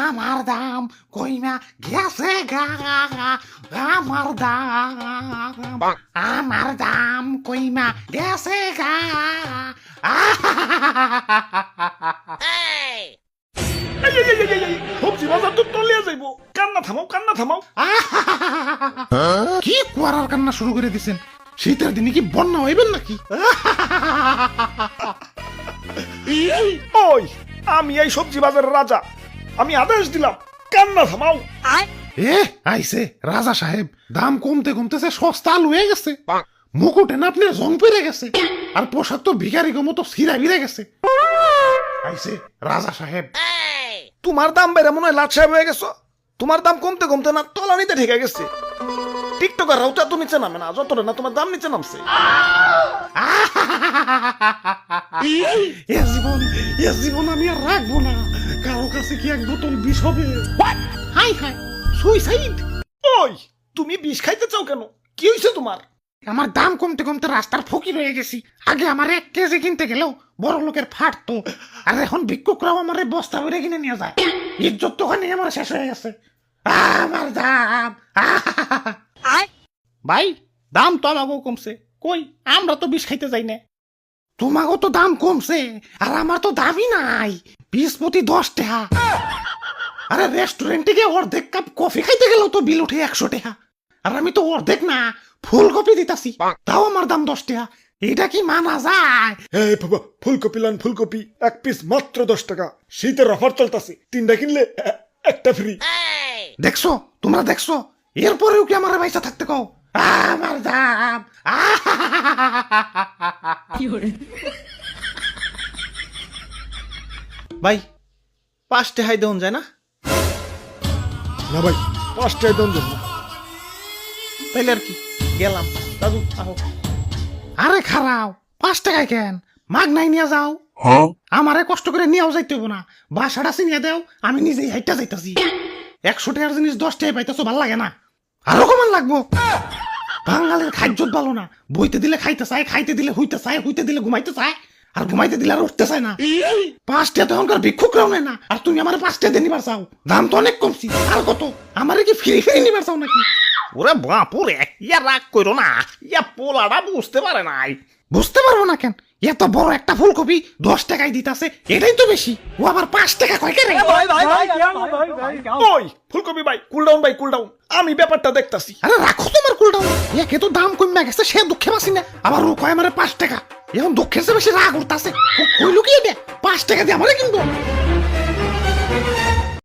আমার দাম কইমা গেছে গা, আমার দাম কইমা গেছে গা। সবজি বাজার তো তলিয়ে যাইবো, কান্না থামাও। কি কুয়ারার কান্না শুরু করে দিছেন? শীতের দিনে কি বন্যা হইবেন নাকি? ওই আমি এই সবজি বাজারের রাজা, আমি আদেশ দিলাম কান্না থামাও। আইছে রাজা সাহেব, দাম কমতে কমতেছে সস্তা আলু হয়ে গেছে, মুকুটে না আপনার জং পেরে গেছে, আর পোশাক তো ভিখারি মতো সিরা বিরে গেছে। আইছে রাজা সাহেব। তোমার দাম বেড়ে মনে হয় লাট সাহেব হয়ে গেছো। তোমার দাম কমতে কমতে না তলানিতে ঠেকে গেছে। টিকটকাররাও তো এত নিচে নামে না, যতটা না তোমার দাম নিচে নামছে। এ জীবন আমি আর রাখবো না। কারো কাছে কি এক বোতল বিষ হবে? High high, suicide! ওই তুমি বিষ খাইতে চাও কেন? কি হয়েছে তোমার? আমার দাম কমতে কমতে রাস্তার ফকির হয়ে গেছি। আগে আমার 1 কেজি কিনতে গেলেও বড় লোকের ফাটতো, আর এখন ভিক্ষুকরাও আমার বস্তা ভরে কিনে নিয়ে যায়। ইজ্জত তো ওখানে আমার শেষ হয়ে গেছে। আমার দাম ভাই, দাম তো আমাকেও কমছে, কই আমরা তো বিষ খাইতে যাই না। তোমাকেও তো দাম কমছে, আর আমার তো দামই নাই। 20 প্রতি 10 টাকা। আরে রেস্টুরেন্টে গিয়ে অর্ধেক কাপ কফি খাইতে গেলেও তো বিল উঠে 100 টাকা, আর আমি তো অর্ধেক না ফুলকপি দিতাছি, তাও আমার দাম 10 টাকা। এটা কি মানা যায়? এই বাবা, ফুলকপি লান, ফুলকপি 1 পিস মাত্র 10 টাকা। শীতের অফার চলতেছে, 3টা কিনলে 1টা ফ্রি। দেখছো, তোমরা দেখছো, এরপরেও কি আমার পয়সা থাকতে কও? আমার দাম। ভাই 5 টাকায় দেন যায় না? না ভাই, 5 টাকা দাম দেন না। তাইলে আর কি, গেলাম। দাদু আহো। আরে খারাও, 5 টাকায় কেন? মাগ নাই নিয়ে যাও। আমারে কষ্ট করে নিয়েও যাইতে হবো না, বাসাটা চিনিয়ে দেও, আমি নিজেই হাইটা যাইতাছি। 100 টাকার জিনিস 10 টাকায় পাইতেছো, ভাল লাগে না? আরো কমান লাগবো। বাঙালির খাদ্য ভালো না, বইতে দিলে খাইতে চায়, খাইতে দিলে হইতে চায়, হইতে দিলে ঘুমাইতে চায়, আর ঘুমাইতে দিলে আর উঠতে চায় না। 5 টাকা তো এখনকার ভিক্ষুকরাও নেয় না, আর তুমি আমার 5 টাকা দিয়ে নিবার চাও? দাম তো অনেক কমছি। আর কত? আমারে কি ফ্রি ফ্রি নিবার চাও নাকি? ওরে বাপুরে, ইয়া রাগ করো না, ইয়া পোলাটা বুঝতে পারে নাই। বুঝতে পারবো না কেন? এত বড় একটা ফুলকপি 10 টাকায় দিতাছে, এটাই তো বেশি। ও আবার 5 টাকা কয় কেন? ওই ফুলকপি ভাই, কুল ডাউন ভাই, কুল ডাউন। আমি ব্যাপারটা দেখতাছি। আরে রাখো তোমার কুলটাও। একে তো দাম কমে গেছে, সে দুঃখে বাসি না, আবার ও কয় আমারে 5 টাকা। এখন দুঃখের চেয়ে বেশি রাগ উঠতাছে। হইলো কি এটা? 5 টাকা দিয়ে আমারে কিনবো?